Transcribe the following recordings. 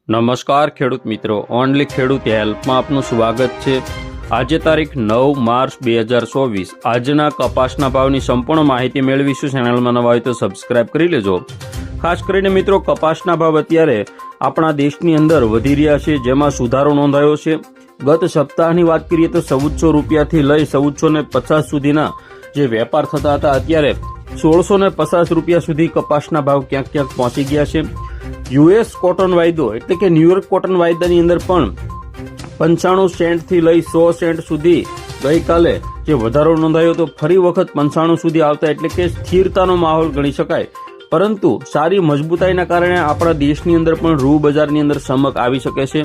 નમસ્કાર ખેડૂત મિત્રો, ઓનલી ખેડૂત હેલ્પમાં આપનું સ્વાગત છે। આજે તારીખ 9 માર્ચ 2024 આજના કપાસના ભાવની સંપૂર્ણ માહિતી મેળવીશું। ચેનલમાં નવા હોય તો સબસ્ક્રાઇબ કરી લેજો। ખાસ કરીને મિત્રો, કપાસના ભાવ અત્યારે આપણા દેશની અંદર વધી રહ્યા છે, જેમાં સુધારો નોંધાયો છે। ગત સપ્તાહની વાત કરીએ તો 1400 રૂપિયાથી લઈ 1450 સુધીના જે વેપાર થતા હતા, અત્યારે 1650 રૂપિયા સુધી કપાસના ભાવ ક્યાંક ક્યાંક પહોંચી ગયા છે। યુએસ કોટન વાયદો એટલે કે ન્યુયોર્ક કોટન વાયદાની અંદર પણ 95 સેન્ટથી લઈ 100 સેન્ટ સુધી ગઈકાલે જે વધારો નોંધાયો તો ફરી વખત 95 સુધી આવતા એટલે કે સ્થિરતાનો માહોલ ગણી શકાય। પરંતુ સારી મજબૂતાઈના કારણે આપણા દેશની અંદર પણ રૂ બજારની અંદર ચમક આવી શકે છે।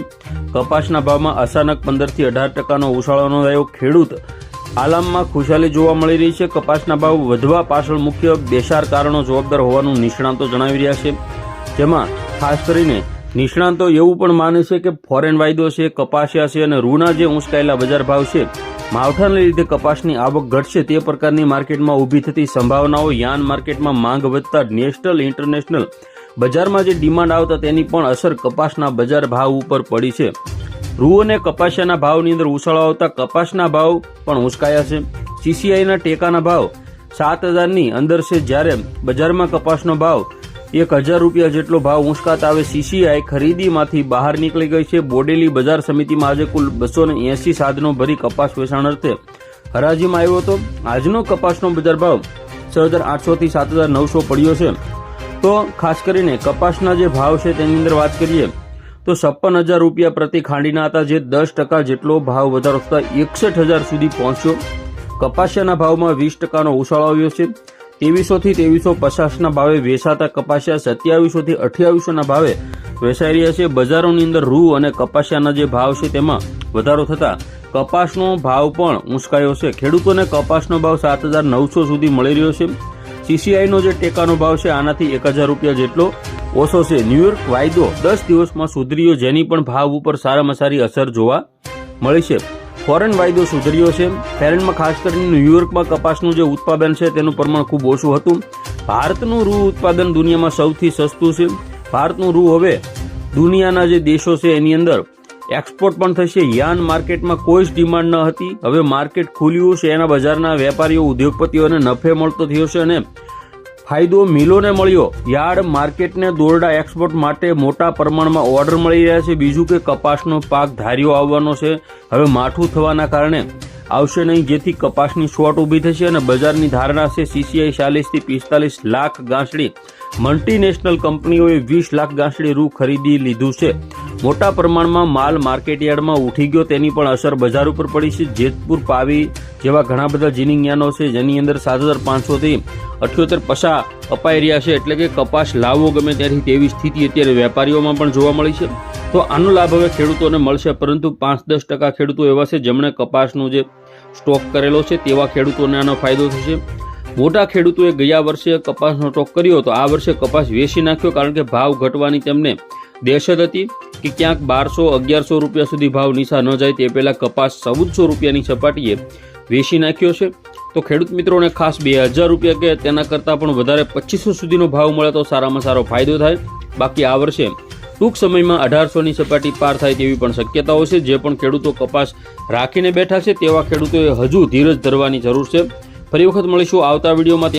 કપાસના ભાવમાં અચાનક 15 થી 18% ઉછાળો નોંધાયો। ખેડૂત આલામમાં ખુશાલી જોવા મળી રહી છે। કપાસના ભાવ વધવા પાછળ મુખ્ય બેસાર કારણો જવાબદાર હોવાનું નિષ્ણાતો જણાવી રહ્યા છે, જેમાં ખાસ કરીને નિષ્ણાતો એવું પણ માને છે કે ફોરેન વાયદો છે, કપાસિયા છે અને રૂના જે ઊંચકાયેલા બજાર ભાવ છે, માવઠાને લીધે કપાસની આવક ઘટશે તે પ્રકારની માર્કેટમાં ઊભી થતી સંભાવનાઓ, યાન માર્કેટમાં માંગ વધતા નેશનલ ઇન્ટરનેશનલ બજારમાં જે ડિમાન્ડ આવતા તેની પણ અસર કપાસના બજાર ભાવ ઉપર પડી છે। રૂ અને કપાસિયાના ભાવની અંદર ઉછાળો આવતા કપાસના ભાવ પણ ઊંચકાયા છે। સીસીઆઈના ટેકાના ભાવ 7000ની અંદર છે, જ્યારે બજારમાં કપાસનો ભાવ 1000 રૂપિયા જેટલો ભાવ ઊંચકાતા આવે સીસીઆઈ ખરીદીમાંથી બહાર નીકળી ગઈ છે। બોડેલી બજાર સમિતિમાં આજે કુલ 280 સાધનો ભરી કપાસ વેચાણ અર્થે હરાજીમાં આવ્યો હતો। આજનો કપાસનો બજાર ભાવ 6800 થી 7900 પડ્યો છે। તો ખાસ કરીને કપાસના જે ભાવ છે તેની અંદર વાત કરીએ તો 56000 રૂપિયા પ્રતિ ખાંડીના હતા, જે 10% જેટલો ભાવ વધારો થતા 61000 સુધી પહોંચ્યો। કપાસિયાના ભાવમાં 20%નો ઉછાળો આવ્યો છે। 2300 થી 2350 ભાવે વેચાતા કપાસિયા 2700 થી 2800 ભાવે વેચાઈ રહ્યા છે। બજારોની અંદર રૂ અને કપાસિયાના જે ભાવ છે તેમાં વધારો થતા કપાસનો ભાવ પણ ઊંચકાયો છે। ખેડૂતોને કપાસનો ભાવ 7900 સુધી મળી રહ્યો છે। સીસીઆઈનો જે ટેકાનો ભાવ છે આનાથી 1000 રૂપિયા જેટલો ઓછો છે। ન્યુયોર્ક વાયદો 10 દિવસમાં સુધર્યો, જેની પણ ભાવ ઉપર સારામાં સારી અસર જોવા મળી છે। ફોરેન વાયદો સુધર્યો છે। ફોરેનમાં ખાસ કરીને ન્યુયોર્કમાં કપાસનું જે ઉત્પાદન છે તેનું પ્રમાણ ખૂબ ઓછું હતું। ભારતનું રૂ ઉત્પાદન દુનિયામાં સૌથી સસ્તું છે। ભારતનું રૂ હવે દુનિયાના જે દેશો છે એની અંદર એક્સપોર્ટ પણ થશે। યાન માર્કેટમાં કોઈ જ ડિમાન્ડ ન હતી, હવે માર્કેટ ખુલ્યું છે। એના બજારના વેપારીઓ ઉદ્યોગપતિઓને નફે મળતો થયો છે અને ફાયદો મિલોને મળ્યો। યાર્ડ માર્કેટને દોરડા એક્સપોર્ટ માટે મોટા પ્રમાણમાં ઓર્ડર મળી રહ્યા છે। બીજું કે કપાસનો પાક ધાર્યો આવવાનો છે, હવે માઠું થવાના કારણે આવશે નહીં, જેથી કપાસની શોર્ટ ઊભી થશે અને બજારની ધારણા છે સીસીઆઈ 40 થી 45 લાખ ગાંસડી, મલ્ટીનેશનલ કંપનીઓએ 20 લાખ ગાંસડી રૂ ખરીદી લીધું છે। મોટા પ્રમાણમાં માલ માર્કેટયાર્ડમાં ઉઠી ગયો, તેની પણ અસર બજાર ઉપર પડી છે। જેતપુર, પાવી જેવા ઘણા બધા જીનિંગ યાનો છે જેની અંદર 7500 થી 78 પૈસા અપાઈ રહ્યા છે, એટલે કે કપાસ લાવવો ગમે ત્યાંથી તેવી સ્થિતિ અત્યારે વેપારીઓમાં પણ જોવા મળી છે। તો આનો લાભ હવે ખેડૂતોને મળશે, પરંતુ 5-10% ખેડૂતો એવા છે જેમણે કપાસનું જે સ્ટોક કરેલો છે તેવા ખેડૂતોને આનો ફાયદો થશે। મોટા ખેડૂતોએ ગયા વર્ષે કપાસનો સ્ટોક કર્યો હતો, આ વર્ષે કપાસ વેચી નાખ્યો, કારણ કે ભાવ ઘટવાની તેમને દહેશત હતી કે ક્યાંક 1200-1100 રૂપિયા સુધી ભાવ નીચા ન જાય તે પહેલા કપાસ 1400 રૂપિયાની સપાટીએ વેચી નાખ્યો છે। તો ખેડૂત મિત્રોને ખાસ 2000 રૂપિયા કે તેના કરતાં પણ વધારે 2500 સુધીનો ભાવ મળે તો સારામાં સારો ફાયદો થાય। બાકી આ વર્ષે ટૂંક સમયમાં 1800ની સપાટી પાર થાય તેવી પણ શક્યતાઓ છે। જે પણ ખેડૂતો કપાસ રાખીને બેઠા છે તેવા ખેડૂતોએ હજુ ધીરજ ધરવાની જરૂર છે। ફરી વખત મળીશું આવતા વિડીયોમાં।